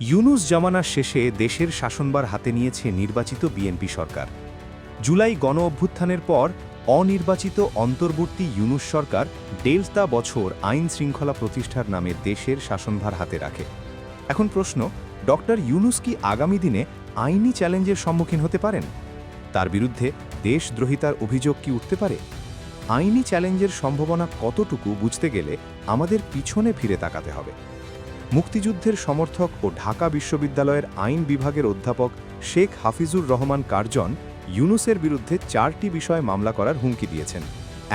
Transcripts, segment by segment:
ইউনূস জামানার শেষে দেশের শাসনভার হাতে নিয়েছে নির্বাচিত বিএনপি সরকার। জুলাই গণ অভ্যুত্থানের পর অনির্বাচিত অন্তর্বর্তী ইউনূস সরকার ১.৫ বছর আইন শৃঙ্খলা প্রতিষ্ঠার নামে দেশের শাসনভার হাতে রাখে। এখন প্রশ্ন, ডক্টর ইউনূস কি আগামী দিনে আইনি চ্যালেঞ্জের সম্মুখীন হতে পারেন? তার বিরুদ্ধে দেশদ্রোহিতার অভিযোগ কি উঠতে পারে? আইনি চ্যালেঞ্জের সম্ভাবনা কতটুকু বুঝতে গেলে আমাদের পিছনে ফিরে তাকাতে হবে। মুক্তিযুদ্ধের সমর্থক ও ঢাকা বিশ্ববিদ্যালয়ের আইন বিভাগের অধ্যাপক শেখ হাফিজুর রহমান কার্জন ইউনূসের বিরুদ্ধে ৪টি বিষয়ে মামলা করার হুমকি দিয়েছেন।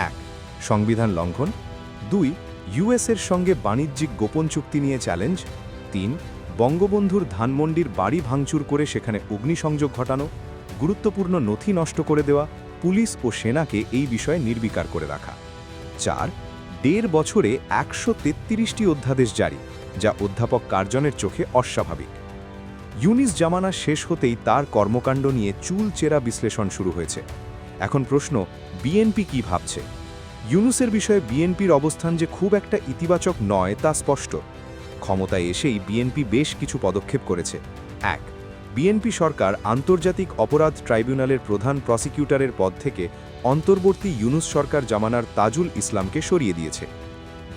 ১. সংবিধান লঙ্ঘন। ২. ইউএসের সঙ্গে বাণিজ্যিক গোপন চুক্তি নিয়ে চ্যালেঞ্জ। ৩. বঙ্গবন্ধুর ধানমন্ডির বাড়ি ভাঙচুর করে সেখানে অগ্নিসংযোগ ঘটানো, গুরুত্বপূর্ণ নথি নষ্ট করে দেওয়া, পুলিশ ও সেনাকে এই বিষয়ে নির্বিকার করে রাখা। ৪. ১.৫ বছরে ১৩৩টি অধ্যাদেশ জারি, যা অধ্যাপক কার্জনের চোখে অস্বাভাবিক। ইউনূস জামানা শেষ হতেই তার কর্মকাণ্ড নিয়ে চুলচেরা বিশ্লেষণ শুরু হয়েছে। এখন প্রশ্ন, বিএনপি কি ভাবছে? ইউনূসের বিষয়ে বিএনপির অবস্থান যে খুব একটা ইতিবাচক নয় তা স্পষ্ট। ক্ষমতায় এসেই বিএনপি বেশ কিছু পদক্ষেপ করেছে। ১. বিএনপি সরকার আন্তর্জাতিক অপরাধ ট্রাইব্যুনালের প্রধান প্রসিকিউটরের পদ থেকে অন্তর্বর্তী ইউনূস সরকার জামানার তাজুল ইসলামকে সরিয়ে দিয়েছে।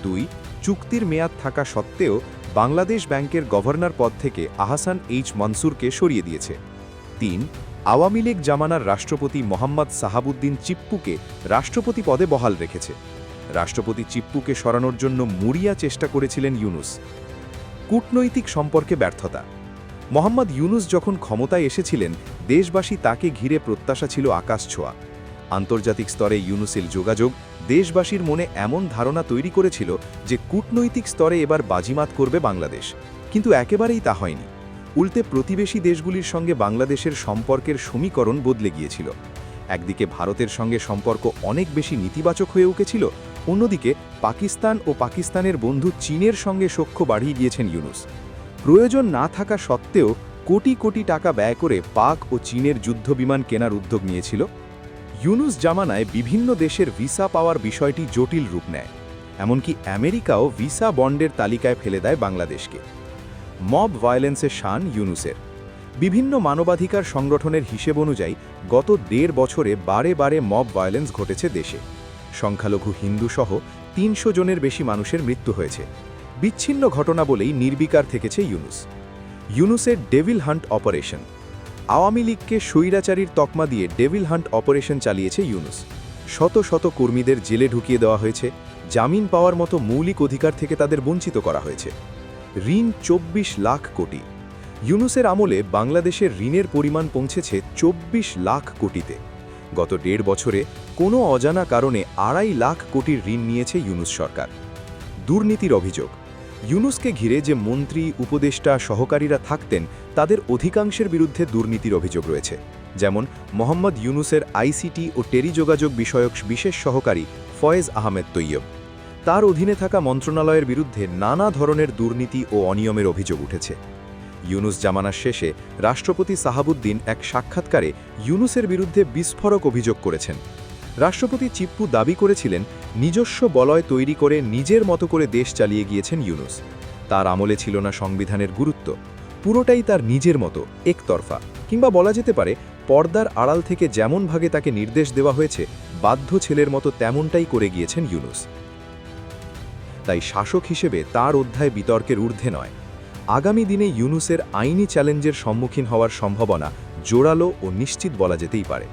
২. চুক্তির মেয়াদ থাকা সত্ত্বেও বাংলাদেশ ব্যাংকের গভর্নর পদ থেকে আহসান এইচ মনসুরকে সরিয়ে দিয়েছে। ৩. আওয়ামী লীগ জামানার রাষ্ট্রপতি মোহাম্মদ সাহাবুদ্দিন চিপ্পুকে রাষ্ট্রপতি পদে বহাল রেখেছে। রাষ্ট্রপতি চিপ্পুকে সরানোর জন্য মরিয়া চেষ্টা করেছিলেন ইউনূস। কূটনৈতিক সম্পর্কে ব্যর্থতা। মোহাম্মদ ইউনূস যখন ক্ষমতায় এসেছিলেন, দেশবাসী তাকে ঘিরে প্রত্যাশা ছিল আকাশছোঁয়া। আন্তর্জাতিক স্তরে ইউনূসের যোগাযোগ দেশবাসীর মনে এমন ধারণা তৈরি করেছিল যে কূটনৈতিক স্তরে এবার বাজিমাত করবে বাংলাদেশ, কিন্তু একেবারেই তা হয়নি। উল্টে প্রতিবেশী দেশগুলির সঙ্গে বাংলাদেশের সম্পর্কের সমীকরণ বদলে গিয়েছিল। একদিকে ভারতের সঙ্গে সম্পর্ক অনেক বেশি নেতিবাচক হয়ে উঠেছিল, অন্যদিকে পাকিস্তান ও পাকিস্তানের বন্ধু চীনের সঙ্গে সখ্য বাড়িয়ে গিয়েছেন ইউনূস। প্রয়োজন না থাকা সত্ত্বেও কোটি কোটি টাকা ব্যয় করে পাক ও চীনের যুদ্ধবিমান কেনার উদ্যোগ নিয়েছিল। ইউনূস জামানায় বিভিন্ন দেশের ভিসা পাওয়ার বিষয়টি জটিল রূপ নেয়, এমনকি আমেরিকাও ভিসা বন্ডের তালিকায় ফেলে দেয় বাংলাদেশকে। মব ভায়োলেন্সের শান ইউনূসের। বিভিন্ন মানবাধিকার সংগঠনের হিসেব অনুযায়ী গত ১.৫ বছরে বারে বারে মব ভায়োলেন্স ঘটেছে দেশে। সংখ্যালঘু হিন্দুসহ ৩০০ জনের বেশি মানুষের মৃত্যু হয়েছে। বিচ্ছিন্ন ঘটনা বলেই নির্বিকার থেকেছে ইউনূস। ইউনূসের ডেভিল হান্ট অপারেশন। আওয়ামী লীগকে স্বৈরাচারীর তকমা দিয়ে ডেভিল হান্ট অপারেশন চালিয়েছে ইউনূস। শত শত কর্মীদের জেলে ঢুকিয়ে দেওয়া হয়েছে, জামিন পাওয়ার মতো মৌলিক অধিকার থেকে তাদের বঞ্চিত করা হয়েছে। ঋণ ২৪ লাখ কোটি। ইউনূসের আমলে বাংলাদেশের ঋণের পরিমাণ পৌঁছেছে ২৪ লাখ কোটিতে। গত ১.৫ বছরে কোনো অজানা কারণে ২.৫ লাখ কোটির ঋণ নিয়েছে ইউনূস সরকার। দুর্নীতির অভিযোগ। ইউনূসকে ঘিরে যে মন্ত্রী, উপদেষ্টা, সহকারীরা থাকতেন, তাদের অধিকাংশের বিরুদ্ধে দুর্নীতির অভিযোগ রয়েছে। যেমন মোহাম্মদ ইউনূসের আইসিটি ও টেলিযোগাযোগ বিষয়ক বিশেষ সহকারী ফয়েজ আহমেদ তৈয়ব। তার অধীনে থাকা মন্ত্রণালয়ের বিরুদ্ধে নানা ধরনের দুর্নীতি ও অনিয়মের অভিযোগ উঠেছে। ইউনূস জামানার শেষে রাষ্ট্রপতি সাহাবুদ্দিন এক সাক্ষাৎকারে ইউনূসের বিরুদ্ধে বিস্ফোরক অভিযোগ করেছেন। রাষ্ট্রপতি চিপ্পু দাবি করেছিলেন, নিজস্ব বলয় তৈরি করে নিজের মতো করে দেশ চালিয়ে গিয়েছেন ইউনূস। তার আমলে ছিল না সংবিধানের গুরুত্ব, পুরোটাই তার নিজের মতো, একতরফা, কিংবা বলা যেতে পারে পর্দার আড়াল থেকে যেমন ভাগে তাকে নির্দেশ দেওয়া হয়েছে, বাধ্য ছেলের মতো তেমনটাই করে গিয়েছেন ইউনূস। তাই শাসক হিসেবে তার অধ্যায় বিতর্কের ঊর্ধ্বে নয়। আগামী দিনে ইউনূসের আইনি চ্যালেঞ্জের সম্মুখীন হওয়ার সম্ভাবনা জোরালো ও নিশ্চিত বলা যেতেই পারে।